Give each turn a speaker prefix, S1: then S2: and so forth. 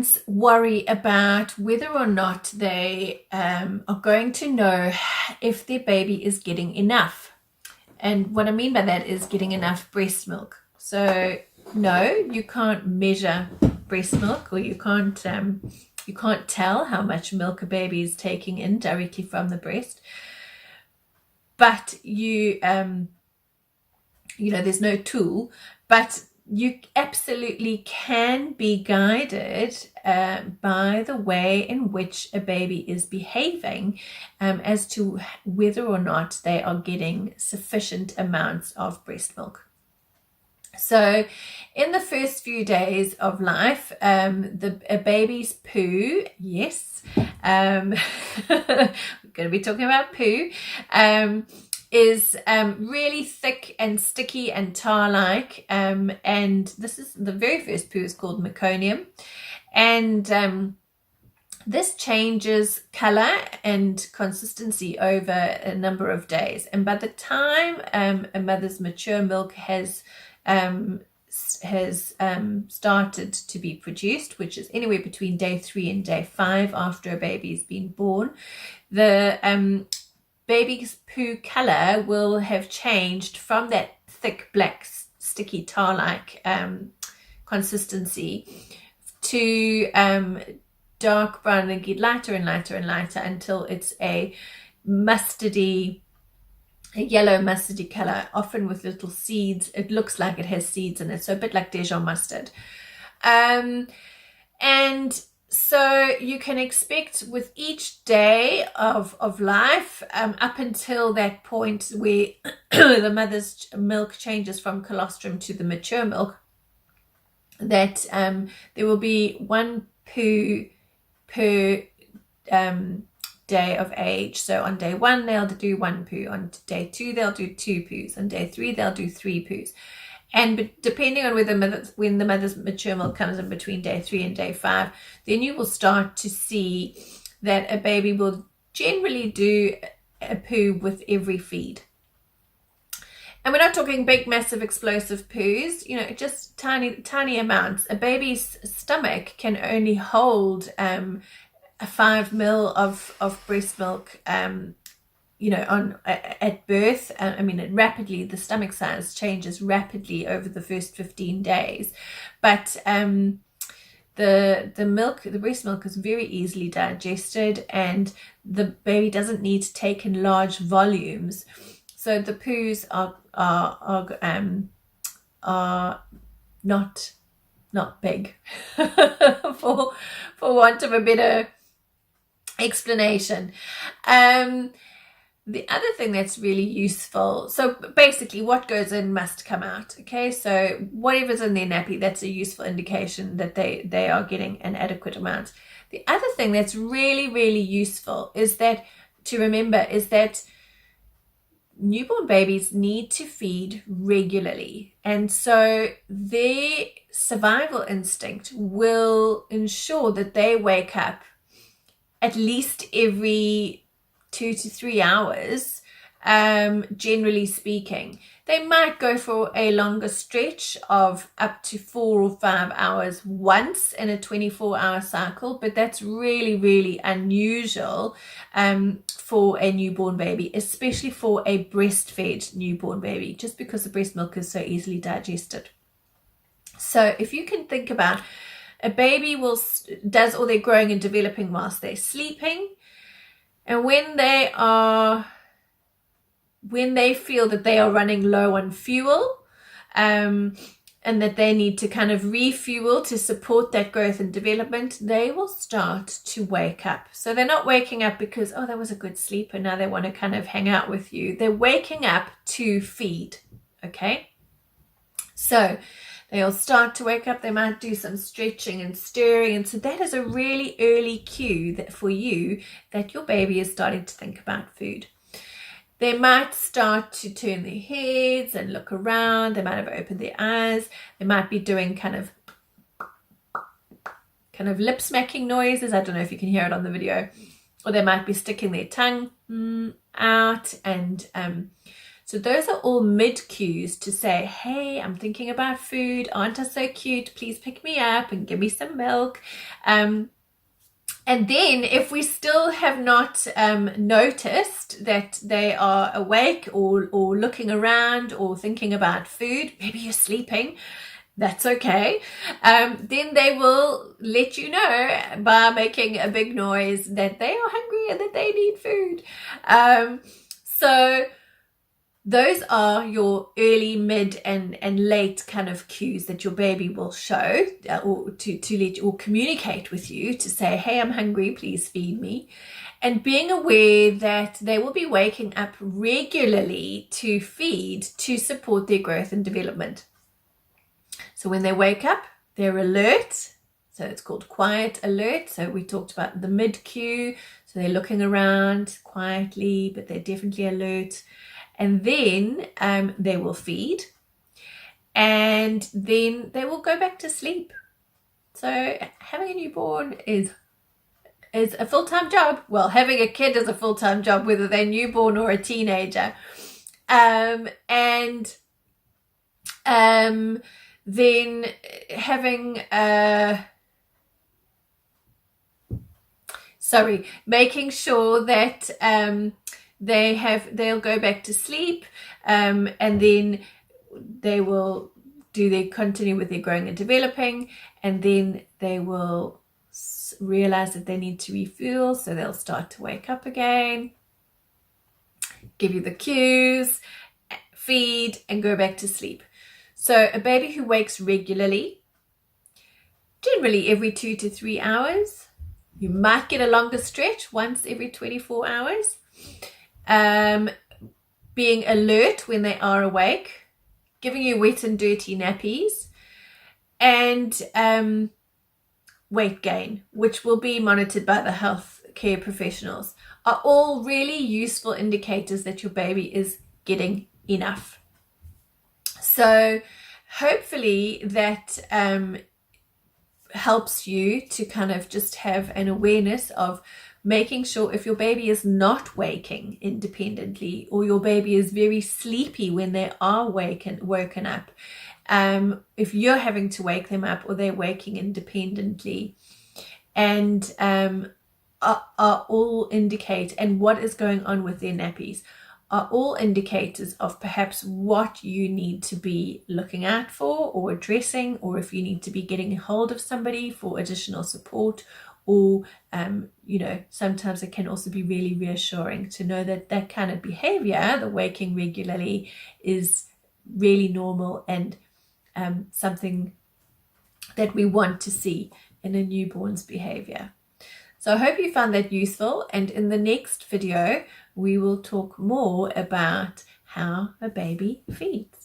S1: parents worry about whether or not they are going to know if their baby is getting enough. And what I mean by that is getting enough breast milk. So no, you can't measure breast milk, or you can't tell how much milk a baby is taking in directly from the breast. But you there's no tool, but you absolutely can be guided by the way in which a baby is behaving as to whether or not they are getting sufficient amounts of breast milk. So in the first few days of life, a baby's poo, yes, we're going to be talking about poo, is really thick and sticky and tar-like, and this is the very first poo is called meconium, and this changes color and consistency over a number of days, and by the time a mother's mature milk has started to be produced, which is anywhere between day 3 and day 5 after a baby's been born, the baby's poo color will have changed from that thick black sticky tar-like consistency to dark brown and get lighter and lighter and lighter until it's a yellow mustardy color, often with little seeds. It looks like it has seeds in it, so a bit like Dijon mustard. And so you can expect with each day of life, up until that point where the mother's milk changes from colostrum to the mature milk, that there will be one poo per day of age. So on day 1 they'll do 1 poo, on day 2 they'll do 2 poos, on day 3 they'll do 3 poos. And depending on when the mother's mature milk comes in between day 3 and day 5, then you will start to see that a baby will generally do a poo with every feed. And we're not talking big, massive, explosive poos, just tiny amounts. A baby's stomach can only hold a 5 ml of breast milk, at birth. Rapidly, the stomach size changes rapidly over the first 15 days, but the breast milk is very easily digested, and the baby doesn't need to take in large volumes. So the poos are not big, for want of a better explanation. The other thing that's really useful, so basically what goes in must come out, okay? So whatever's in their nappy, that's a useful indication that they are getting an adequate amount. The other thing that's really, really useful is that newborn babies need to feed regularly, and so their survival instinct will ensure that they wake up at least every 2 to 3 hours, generally speaking. They might go for a longer stretch of up to 4 or 5 hours once in a 24-hour cycle, but that's really, really unusual for a newborn baby, especially for a breastfed newborn baby, just because the breast milk is so easily digested. So if you can think about a baby does all their growing and developing whilst they're sleeping, and when they feel that they are running low on fuel, and that they need to kind of refuel to support that growth and development, they will start to wake up. So they're not waking up because, oh, that was a good sleep and now they want to kind of hang out with you. They're waking up to feed, okay? So they'll start to wake up. They might do some stretching and stirring. And so that is a really early cue for you that your baby is starting to think about food. They might start to turn their heads and look around. They might have opened their eyes. They might be doing kind of lip smacking noises. I don't know if you can hear it on the video. Or they might be sticking their tongue out, and So those are all mid cues to say, hey, I'm thinking about food. Aren't I so cute? Please pick me up and give me some milk. And then if we still have not noticed that they are awake or looking around or thinking about food, maybe you're sleeping, that's okay. Then they will let you know by making a big noise that they are hungry and that they need food. So those are your early, mid, and late kind of cues that your baby will show or to let or communicate with you to say, hey, I'm hungry, please feed me. And being aware that they will be waking up regularly to feed to support their growth and development. So when they wake up, they're alert. So it's called quiet alert. So we talked about the mid cue. So they're looking around quietly, but they're definitely alert. And then they will feed, and then they will go back to sleep. So having a newborn is a full-time job. Well, having a kid is a full-time job, whether they're newborn or a teenager. Then having making sure that they'll go back to sleep, and then they will continue with their growing and developing, and then they will realize that they need to refuel, so they'll start to wake up again, give you the cues, feed, and go back to sleep. So a baby who wakes regularly, generally every 2 to 3 hours, you might get a longer stretch once every 24 hours, being alert when they are awake, giving you wet and dirty nappies, and weight gain, which will be monitored by the health care professionals, are all really useful indicators that your baby is getting enough. So hopefully that helps you to kind of just have an awareness of making sure if your baby is not waking independently, or your baby is very sleepy when they are woken up, if you're having to wake them up or they're waking independently, and are all indicate, and what is going on with their nappies are all indicators of perhaps what you need to be looking out for or addressing, or if you need to be getting a hold of somebody for additional support. Or sometimes it can also be really reassuring to know that that kind of behavior, the waking regularly, is really normal and something that we want to see in a newborn's behavior. So I hope you found that useful, and in the next video we will talk more about how a baby feeds.